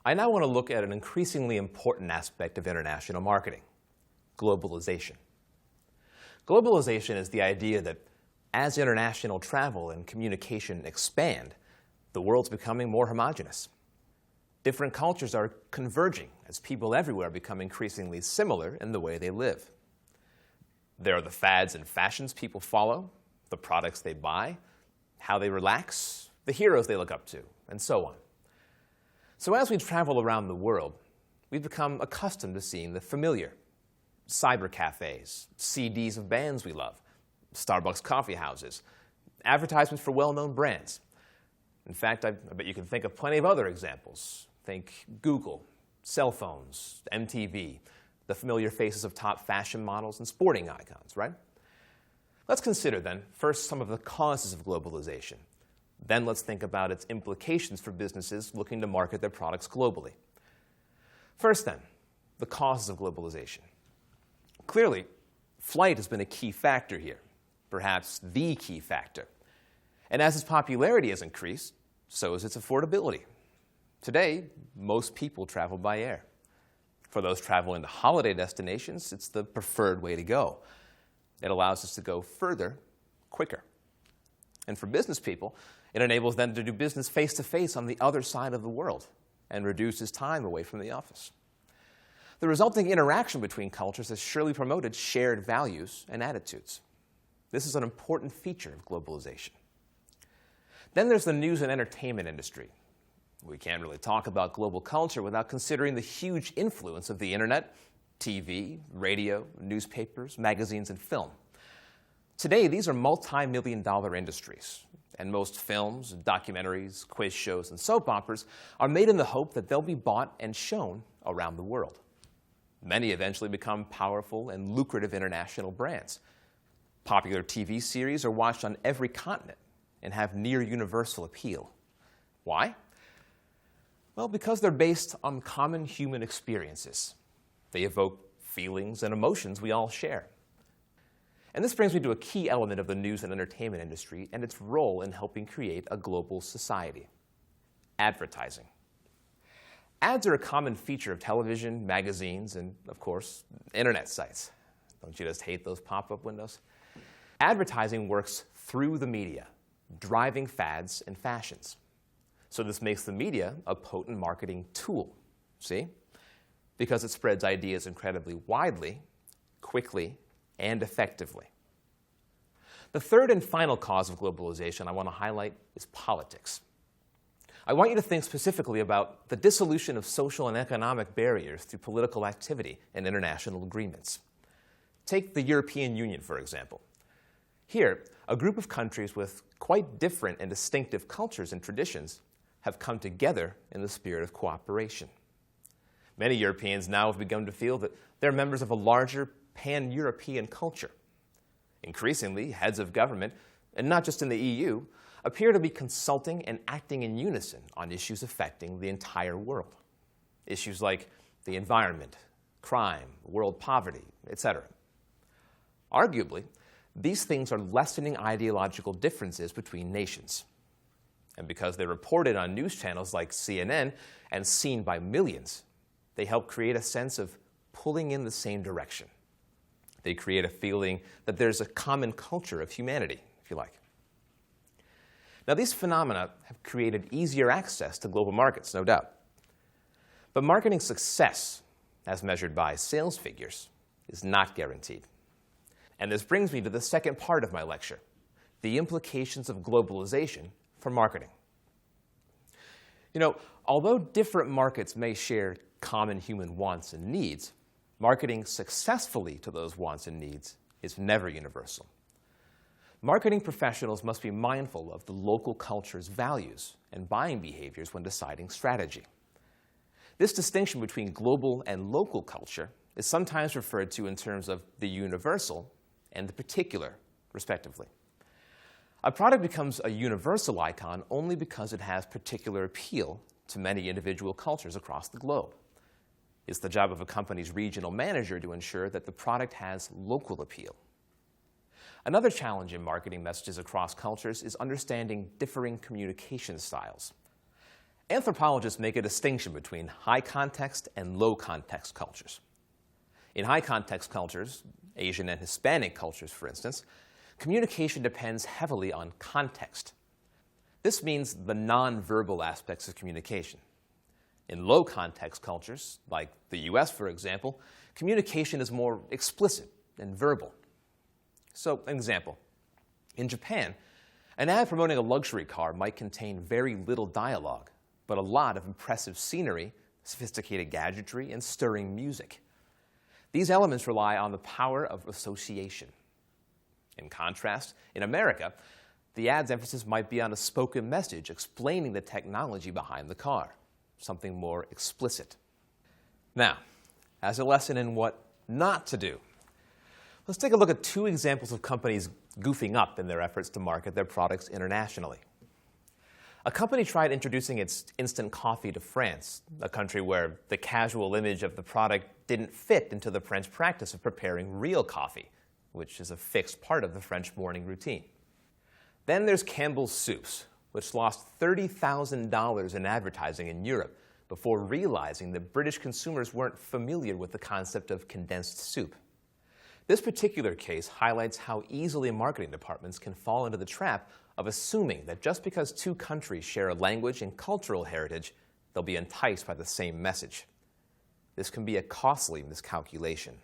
I now want to look at an increasingly important aspect of international marketing: globalization. Globalization is the idea that as international travel and communication expand, the world's becoming more homogeneous. Different cultures are converging as people everywhere become increasingly similar in the way they live. There are the fads and fashions people follow, the products they buy, how they relax, the heroes they look up to, and so on. So as we travel around the world, we've become accustomed to seeing the familiar: cyber cafes, CDs of bands we love, Starbucks coffee houses, advertisements for well-known brands. In fact, I bet you can think of plenty of other examples. Think Google, cell phones, MTV, the familiar faces of top fashion models and sporting icons, right? Let's consider then first some of the causes of globalization. Then let's think about its implications for businesses looking to market their products globally. First then, the causes of globalization. Clearly, flight has been a key factor here, perhaps the key factor. And as its popularity has increased, so has its affordability. Today, most people travel by air. For those traveling to holiday destinations, it's the preferred way to go. It allows us to go further, quicker. And for business people, it enables them to do business face-to-face on the other side of the world and reduces time away from the office. The resulting interaction between cultures has surely promoted shared values and attitudes. This is an important feature of globalization. Then there's the news and entertainment industry. We can't really talk about global culture without considering the huge influence of the internet, TV, radio, newspapers, magazines, and film. Today, these are multi-million-dollar industries, and most films, documentaries, quiz shows, and soap operas are made in the hope that they'll be bought and shown around the world. Many eventually become powerful and lucrative international brands. Popular TV series are watched on every continent and have near universal appeal. Why? Well, because they're based on common human experiences. They evoke feelings and emotions we all share. And this brings me to a key element of the news and entertainment industry and its role in helping create a global society: advertising. Ads are a common feature of television, magazines, and, of course, internet sites. Don't you just hate those pop-up windows? Advertising works through the media, driving fads and fashions. So this makes the media a potent marketing tool, see? Because it spreads ideas incredibly widely, quickly, and effectively. The third and final cause of globalization I want to highlight is politics. I want you to think specifically about the dissolution of social and economic barriers through political activity and international agreements. Take the European Union, for example. Here, a group of countries with quite different and distinctive cultures and traditions have come together in the spirit of cooperation. Many Europeans now have begun to feel that they're members of a larger pan-European culture. Increasingly, heads of government, and not just in the EU, appear to be consulting and acting in unison on issues affecting the entire world. Issues like the environment, crime, world poverty, etc. Arguably, these things are lessening ideological differences between nations. And because they're reported on news channels like CNN and seen by millions, they help create a sense of pulling in the same direction. They create a feeling that there's a common culture of humanity, if you like. Now, these phenomena have created easier access to global markets, no doubt. But marketing success, as measured by sales figures, is not guaranteed. And this brings me to the second part of my lecture: the implications of globalization for marketing. You know, although different markets may share common human wants and needs, marketing successfully to those wants and needs is never universal. Marketing professionals must be mindful of the local culture's values and buying behaviors when deciding strategy. This distinction between global and local culture is sometimes referred to in terms of the universal and the particular, respectively. A product becomes a universal icon only because it has particular appeal to many individual cultures across the globe. It's the job of a company's regional manager to ensure that the product has local appeal. Another challenge in marketing messages across cultures is understanding differing communication styles. Anthropologists make a distinction between high-context and low-context cultures. In high-context cultures, Asian and Hispanic cultures, for instance, communication depends heavily on context. This means the nonverbal aspects of communication. In low-context cultures, like the U.S., for example, communication is more explicit and verbal. So, an example. In Japan, an ad promoting a luxury car might contain very little dialogue, but a lot of impressive scenery, sophisticated gadgetry, and stirring music. These elements rely on the power of association. In contrast, in America, the ad's emphasis might be on a spoken message explaining the technology behind the car, something more explicit. Now, as a lesson in what not to do, let's take a look at two examples of companies goofing up in their efforts to market their products internationally. A company tried introducing its instant coffee to France, a country where the casual image of the product didn't fit into the French practice of preparing real coffee, which is a fixed part of the French morning routine. Then there's Campbell's Soups, which lost $30,000 in advertising in Europe before realizing that British consumers weren't familiar with the concept of condensed soup. This particular case highlights how easily marketing departments can fall into the trap of assuming that just because two countries share a language and cultural heritage, they'll be enticed by the same message. This can be a costly miscalculation.